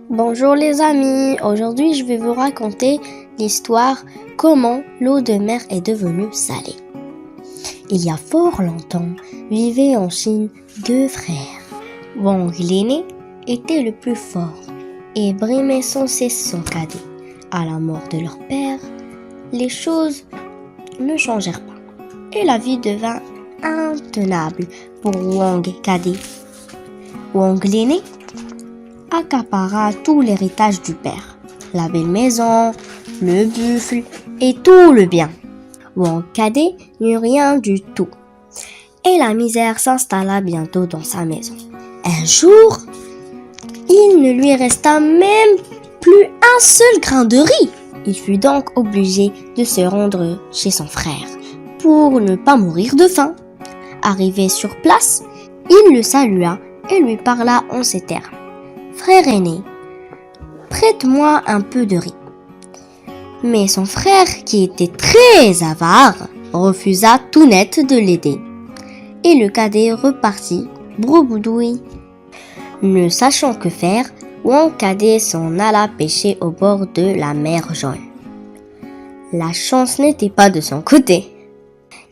Bonjour les amis, aujourd'hui je vais vous raconter l'histoire comment l'eau de mer est devenue salée. Il y a fort longtemps, vivaient en Chine deux frères. Wang l'aîné était le plus fort et brimait sans cesse son cadet. À la mort de leur père, les choses ne changèrent pas et la vie devint intenable pour Wang cadet. Wang l'aîné accapara tout l'héritage du père, la belle maison, le buffle et tout le bien. Wang cadet n'eut rien du tout et la misère s'installa bientôt dans sa maison. Un jour, il ne lui resta même plus un seul grain de riz. Il fut donc obligé de se rendre chez son frère pour ne pas mourir de faim. Arrivé sur place, il le salua et lui parla en ces termes. « Frère aîné, prête-moi un peu de riz. » Mais son frère, qui était très avare, refusa tout net de l'aider. Et le cadet repartit, brouboudouille. Ne sachant que faire, Wang cadet s'en alla pêcher au bord de la mer Jaune. La chance n'était pas de son côté,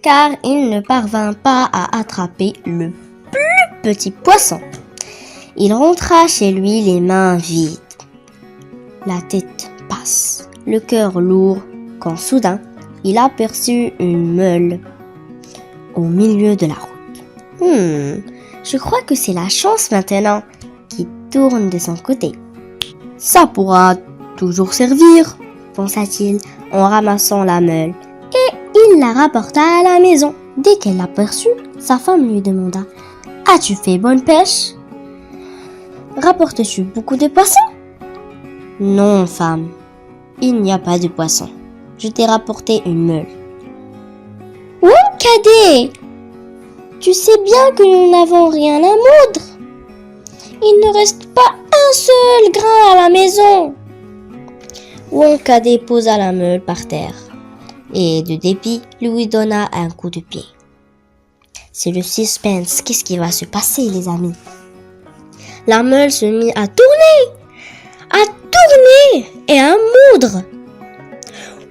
car il ne parvint pas à attraper le plus petit poisson. Il rentra chez lui les mains vides, la tête basse, le cœur lourd, quand soudain, il aperçut une meule au milieu de la route. Je crois que c'est la chance maintenant qui tourne de son côté. Ça pourra toujours servir, pensa-t-il en ramassant la meule, et il la rapporta à la maison. Dès qu'elle l'aperçut, sa femme lui demanda « As-tu fait bonne pêche ? Rapportes-tu beaucoup de poissons ? » « Non, femme, il n'y a pas de poissons. Je t'ai rapporté une meule. »« Oh, cadet, tu sais bien que nous n'avons rien à moudre. Il ne reste pas un seul grain à la maison. » Wang cadet posa la meule par terre et de dépit lui donna un coup de pied. C'est le suspense. Qu'est-ce qui va se passer, les amis ? La meule se mit à tourner et à moudre.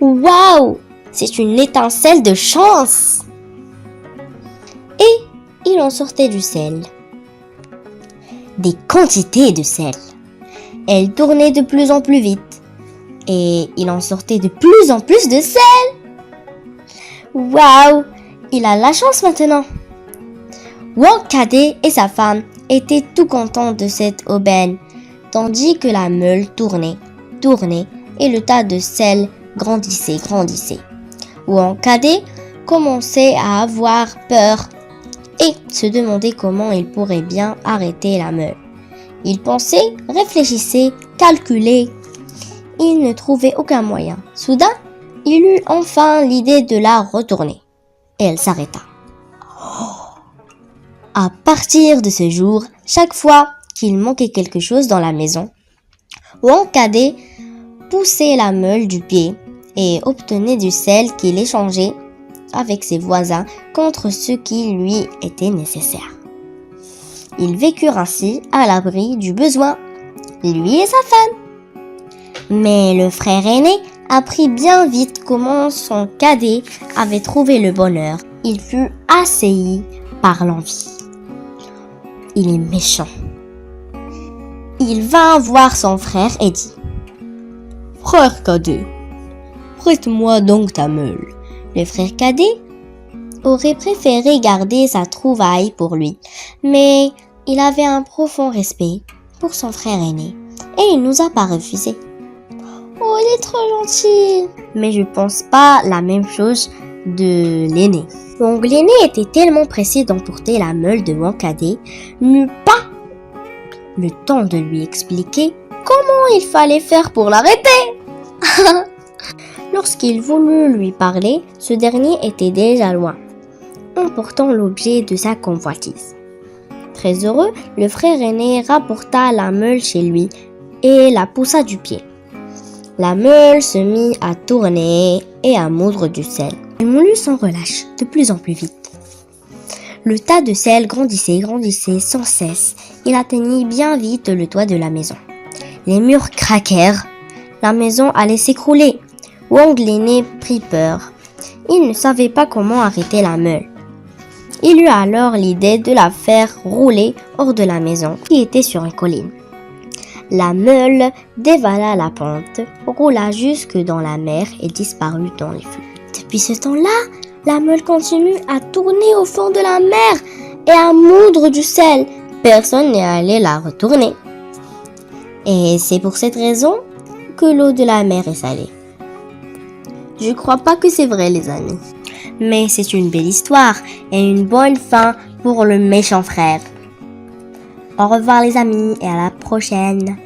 Waouh, c'est une étincelle de chance. Et il en sortait du sel. Des quantités de sel. Elle tournait de plus en plus vite et il en sortait de plus en plus de sel. Waouh, il a la chance maintenant. Wang cadet et sa femme étaient tout contents de cette aubaine, tandis que la meule tournait et le tas de sel grandissait. Wang cadet commençait à avoir peur et se demandait comment il pourrait bien arrêter la meule. Il pensait, réfléchissait, calculait. Il ne trouvait aucun moyen. Soudain, il eut enfin l'idée de la retourner et elle s'arrêta. À partir de ce jour, chaque fois qu'il manquait quelque chose dans la maison, Wang cadet poussait la meule du pied et obtenait du sel qu'il échangeait avec ses voisins contre ce qui lui était nécessaire. Ils vécurent ainsi à l'abri du besoin, lui et sa femme. Mais le frère aîné apprit bien vite comment son cadet avait trouvé le bonheur. Il fut assailli par l'envie. Il est méchant. Il vint voir son frère et dit « Frère cadet, prête-moi donc ta meule. » Le frère cadet aurait préféré garder sa trouvaille pour lui, mais il avait un profond respect pour son frère aîné et il nous a pas refusé. Oh, il est trop gentil. Mais je pense pas la même chose de l'aîné. Wang l'aîné était tellement pressé d'emporter la meule de Wang cadet, n'eut pas le temps de lui expliquer comment il fallait faire pour l'arrêter. Lorsqu'il voulut lui parler, ce dernier était déjà loin, emportant l'objet de sa convoitise. Très heureux, le frère aîné rapporta la meule chez lui et la poussa du pied. La meule se mit à tourner et à moudre du sel. Elle moulut sans relâche, de plus en plus vite. Le tas de sel grandissait sans cesse. Il atteignit bien vite le toit de la maison. Les murs craquèrent. La maison allait s'écrouler. Wang l'aîné prit peur. Il ne savait pas comment arrêter la meule. Il eut alors l'idée de la faire rouler hors de la maison qui était sur une colline. La meule dévala la pente, roula jusque dans la mer et disparut dans les flots. Depuis ce temps-là, la meule continue à tourner au fond de la mer et à moudre du sel. Personne n'est allé la retourner. Et c'est pour cette raison que l'eau de la mer est salée. Je crois pas que c'est vrai, les amis. Mais c'est une belle histoire et une bonne fin pour le méchant frère. Au revoir les amis et à la prochaine.